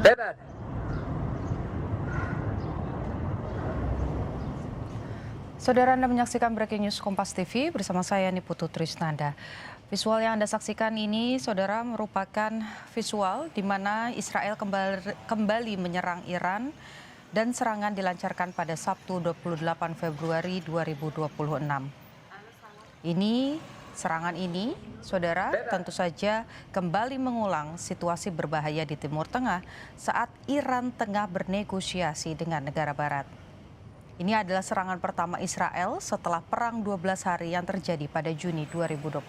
Bebas. Saudara, Anda menyaksikan Breaking News Kompas TV bersama saya Niputu Trisnanda. Visual yang Anda saksikan ini, saudara, merupakan visual di mana Israel kembali menyerang Iran dan serangan dilancarkan pada Sabtu 28 Februari 2026. Serangan ini, saudara, tentu saja kembali mengulang situasi berbahaya di Timur Tengah saat Iran tengah bernegosiasi dengan negara Barat. Ini adalah serangan pertama Israel setelah perang 12 hari yang terjadi pada Juni 2025.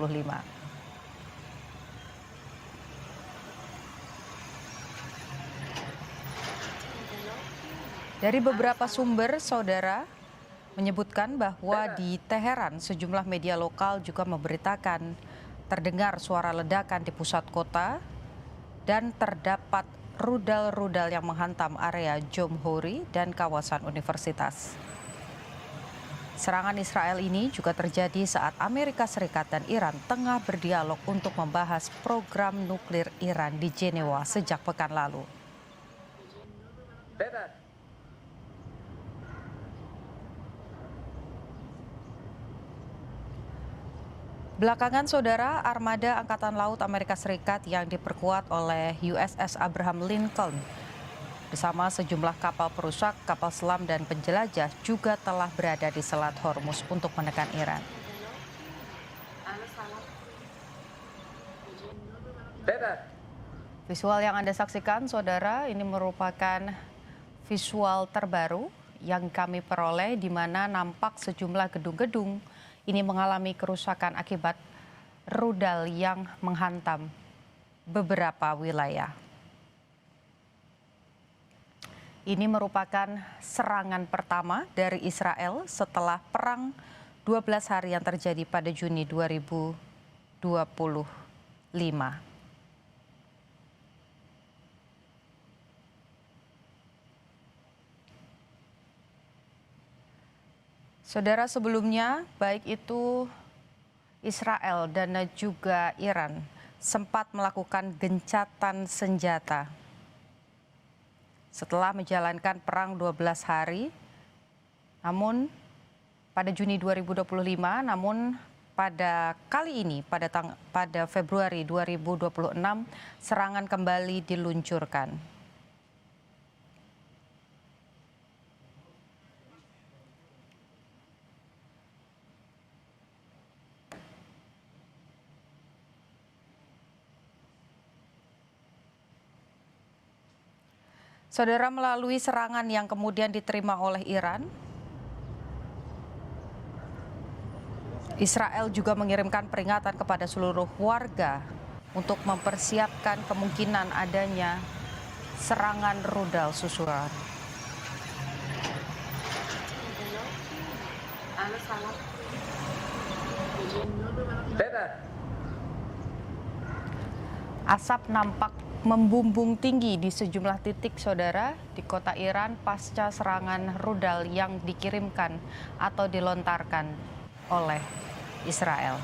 Dari beberapa sumber, saudara, menyebutkan bahwa di Teheran sejumlah media lokal juga memberitakan terdengar suara ledakan di pusat kota dan terdapat rudal-rudal yang menghantam area Jomhuri dan kawasan universitas. Serangan Israel ini juga terjadi saat Amerika Serikat dan Iran tengah berdialog untuk membahas program nuklir Iran di Jenewa sejak pekan lalu. Bebas. Belakangan, saudara, armada Angkatan Laut Amerika Serikat yang diperkuat oleh USS Abraham Lincoln bersama sejumlah kapal perusak, kapal selam, dan penjelajah juga telah berada di Selat Hormuz untuk menekan Iran. Bebas. Visual yang Anda saksikan, saudara, ini merupakan visual terbaru yang kami peroleh di mana nampak sejumlah gedung-gedung ini mengalami kerusakan akibat rudal yang menghantam beberapa wilayah. Ini merupakan serangan pertama dari Israel setelah perang 12 hari yang terjadi pada Juni 2025. Saudara, sebelumnya baik itu Israel dan juga Iran sempat melakukan gencatan senjata setelah menjalankan perang 12 hari. Namun pada Juni 2025, namun pada kali ini pada Februari 2026 serangan kembali diluncurkan. Saudara, melalui serangan yang kemudian diterima oleh Iran, Israel juga mengirimkan peringatan kepada seluruh warga untuk mempersiapkan kemungkinan adanya serangan rudal susulan. Bebas. Asap nampak membumbung tinggi di sejumlah titik, saudara, di kota Iran pasca serangan rudal yang dikirimkan atau dilontarkan oleh Israel.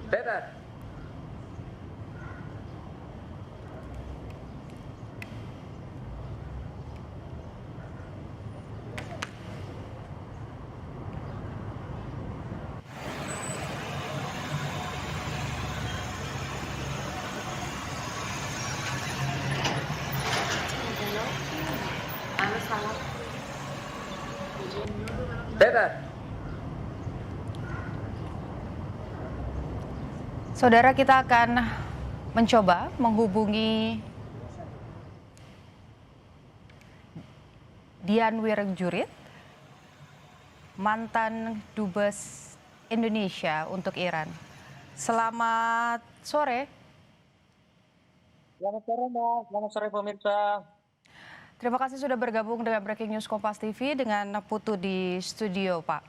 Bebas. Bebas. Saudara, kita akan mencoba menghubungi Dian Wirengjurit, mantan Dubes Indonesia untuk Iran. Selamat sore. Selamat sore, Mbak. Selamat sore, pemirsa. Terima kasih sudah bergabung dengan Breaking News Kompas TV dengan Putu di studio, Pak.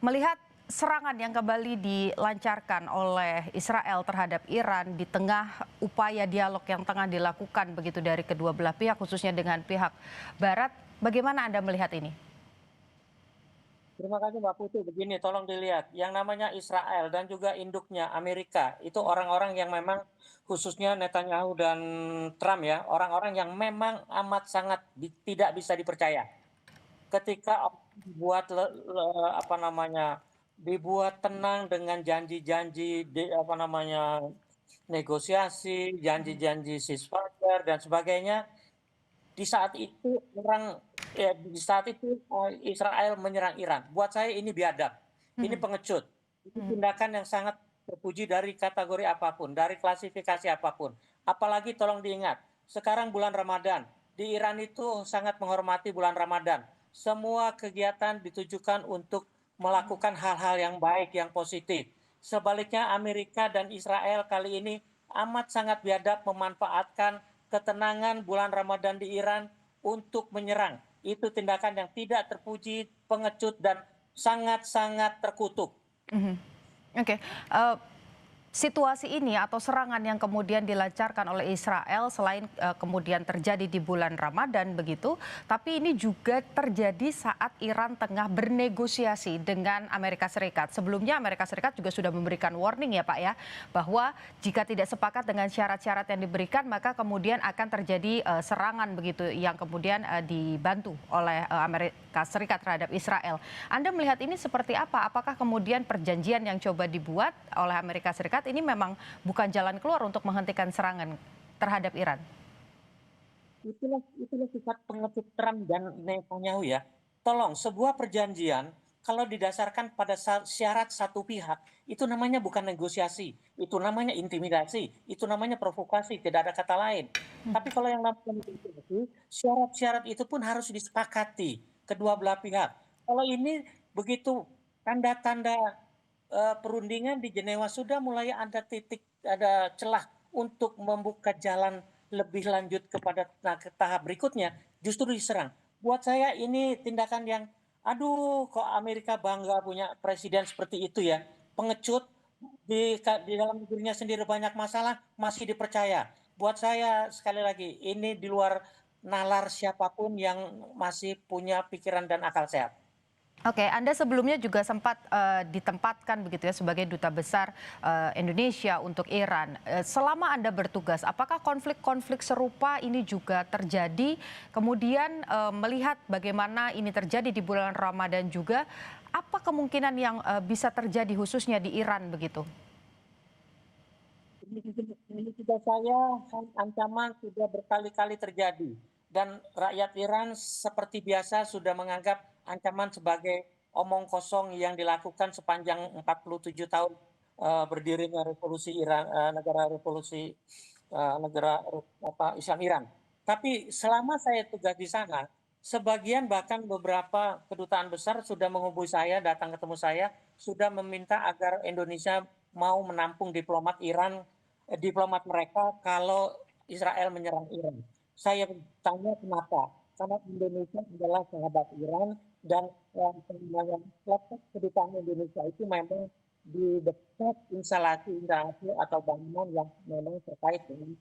Melihat serangan yang kembali dilancarkan oleh Israel terhadap Iran di tengah upaya dialog yang tengah dilakukan begitu dari kedua belah pihak, khususnya dengan pihak Barat. Bagaimana Anda melihat ini? Terima kasih Mbak Putri. Begini, tolong dilihat. Yang namanya Israel dan juga induknya Amerika, itu orang-orang yang memang khususnya Netanyahu dan Trump ya, orang-orang yang memang amat sangat tidak bisa dipercaya. Ketika dibuat apa namanya, dibuat tenang dengan janji-janji apa namanya negosiasi, janji-janji ceasefire dan sebagainya, di saat itu Israel menyerang Iran. Buat saya ini biadab, ini pengecut, ini tindakan yang sangat terpuji dari kategori apapun, dari klasifikasi apapun. Apalagi tolong diingat, sekarang bulan Ramadan, di Iran itu sangat menghormati bulan Ramadan. Semua kegiatan ditujukan untuk melakukan hal-hal yang baik, yang positif. Sebaliknya Amerika dan Israel kali ini amat sangat biadab memanfaatkan ketenangan bulan Ramadan di Iran untuk menyerang. Itu tindakan yang tidak terpuji, pengecut, dan sangat-sangat terkutuk. Oke. Situasi ini atau serangan yang kemudian dilancarkan oleh Israel selain kemudian terjadi di bulan Ramadan begitu, tapi ini juga terjadi saat Iran tengah bernegosiasi dengan Amerika Serikat. Sebelumnya Amerika Serikat juga sudah memberikan warning ya Pak ya, bahwa jika tidak sepakat dengan syarat-syarat yang diberikan maka kemudian akan terjadi serangan begitu yang kemudian dibantu oleh Amerika Serikat terhadap Israel. Anda melihat ini seperti apa? Apakah kemudian perjanjian yang coba dibuat oleh Amerika Serikat ini memang bukan jalan keluar untuk menghentikan serangan terhadap Iran? Itulah sifat pengecut Trump dan Netanyahu ya. Tolong, sebuah perjanjian kalau didasarkan pada syarat satu pihak, itu namanya bukan negosiasi, itu namanya intimidasi, itu namanya provokasi, tidak ada kata lain. Tapi kalau yang namanya negosiasi, syarat-syarat itu pun harus disepakati kedua belah pihak. Kalau ini begitu tanda-tanda perundingan di Jenewa sudah mulai ada ada celah untuk membuka jalan lebih lanjut kepada tahap berikutnya, justru diserang. Buat saya ini tindakan yang, aduh, kok Amerika bangga punya presiden seperti itu ya, pengecut, di dalam negerinya sendiri banyak masalah masih dipercaya. Buat saya sekali lagi ini di luar nalar siapapun yang masih punya pikiran dan akal sehat. Oke, Anda sebelumnya juga sempat ditempatkan begitu ya sebagai duta besar Indonesia untuk Iran. Selama Anda bertugas, apakah konflik-konflik serupa ini juga terjadi? Kemudian melihat bagaimana ini terjadi di bulan Ramadan juga, apa kemungkinan yang bisa terjadi khususnya di Iran begitu? Ini juga saya ancaman sudah berkali-kali terjadi dan rakyat Iran seperti biasa sudah menganggap ancaman sebagai omong kosong yang dilakukan sepanjang 47 tahun berdirinya revolusi Iran, negara Islam Iran. Tapi selama saya tugas di sana, sebagian bahkan beberapa kedutaan besar sudah menghubungi saya, datang ketemu saya, sudah meminta agar Indonesia mau menampung diplomat Iran, diplomat mereka kalau Israel menyerang Iran. Saya tanya kenapa? Karena Indonesia adalah sahabat Iran dan letak kedutaan Indonesia itu memang di dekat instalasi atau bangunan yang memang terkait dengan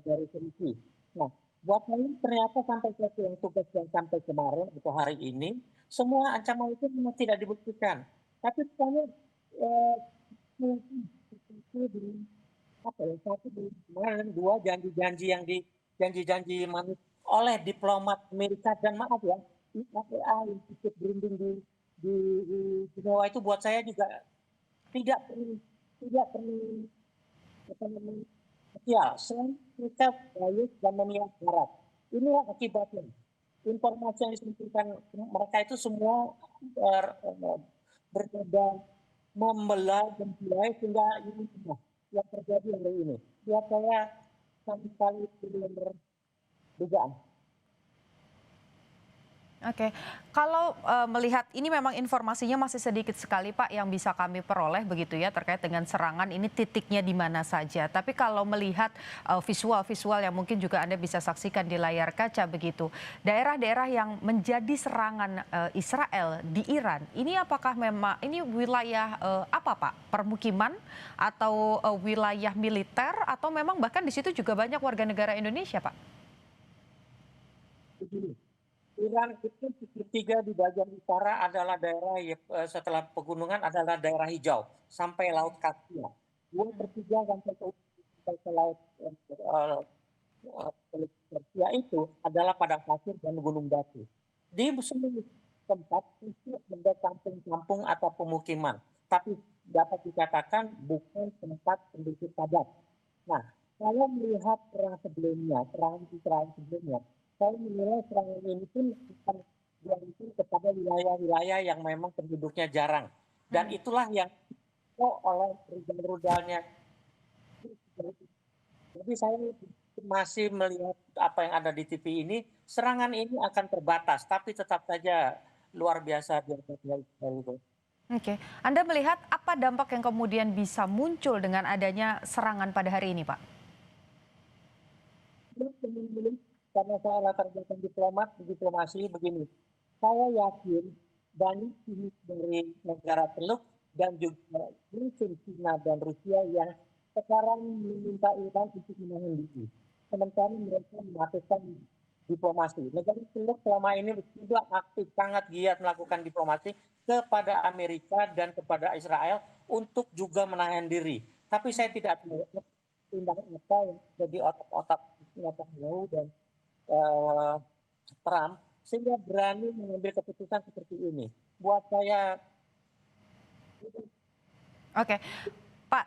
dari solusi. Nah, buat saya ternyata sampai ke yang tugas yang sampai kemarin atau hari ini, semua ancaman itu memang tidak dibuktikan. Tapi saya itu di apa ya, satu di kemarin, dua janji-janji yang janji-janji manis oleh diplomat Amerika dan maaf ya, IAEA yang ikut berunding di Jenewa itu buat saya juga tidak perlu apa namanya ya, selain kita baik dan memihak Barat. Inilah akibatnya. Informasi yang disampaikan mereka itu semua berbeda, membelah dan mulai sehingga ini yang terjadi hari ini. Buat saya sama sekali belum berdugaan. Oke, kalau melihat ini memang informasinya masih sedikit sekali Pak yang bisa kami peroleh begitu ya terkait dengan serangan ini titiknya di mana saja. Tapi kalau melihat visual-visual yang mungkin juga Anda bisa saksikan di layar kaca begitu, daerah-daerah yang menjadi serangan Israel di Iran, ini apakah memang ini wilayah apa Pak? Permukiman atau wilayah militer atau memang bahkan di situ juga banyak warga negara Indonesia Pak? Begini, Iran itu ketiga di bagian utara adalah daerah setelah pegunungan adalah daerah hijau sampai Laut Kaspia. 2/3 sampai ke Laut Kaspia itu adalah padang pasir dan gunung batu. Di seluruh tempat itu ada kampung-kampung atau pemukiman, tapi dapat dikatakan bukan tempat penduduk padat. Nah, kalau melihat serangan Israel sebelumnya, saya menilai serangan ini pun akan dilakukan kepada wilayah-wilayah yang memang penduduknya jarang. Dan itulah yang oleh rudal-rudalnya. Jadi saya masih melihat apa yang ada di TV ini, serangan ini akan terbatas, tapi tetap saja luar biasa di Israel itu. Oke, Anda melihat apa dampak yang kemudian bisa muncul dengan adanya serangan pada hari ini Pak? Karena saya latar belakang diplomasi begini. Saya yakin banyak pihak dari negara Teluk dan juga China dan Rusia yang sekarang meminta Iran untuk menahan diri. Sementara mereka melakukan diplomasi. Negara Teluk selama ini sudah aktif, sangat giat melakukan diplomasi kepada Amerika dan kepada Israel untuk juga menahan diri. Tapi saya tidak tahu tindakan apa yang jadi otak-otak Netanyahu dan Trump sehingga berani mengambil keputusan seperti ini. Buat saya. Oke, Pak,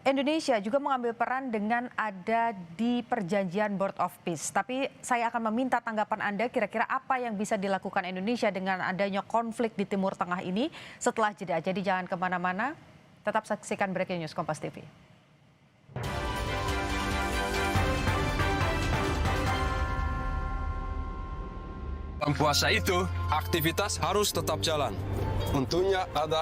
Indonesia juga mengambil peran dengan ada di perjanjian Board of Peace. Tapi saya akan meminta tanggapan Anda kira-kira apa yang bisa dilakukan Indonesia dengan adanya konflik di Timur Tengah ini setelah jeda. Jadi jangan kemana-mana, tetap saksikan Breaking News Kompas TV. Dalam puasa itu, aktivitas harus tetap jalan. Untungnya ada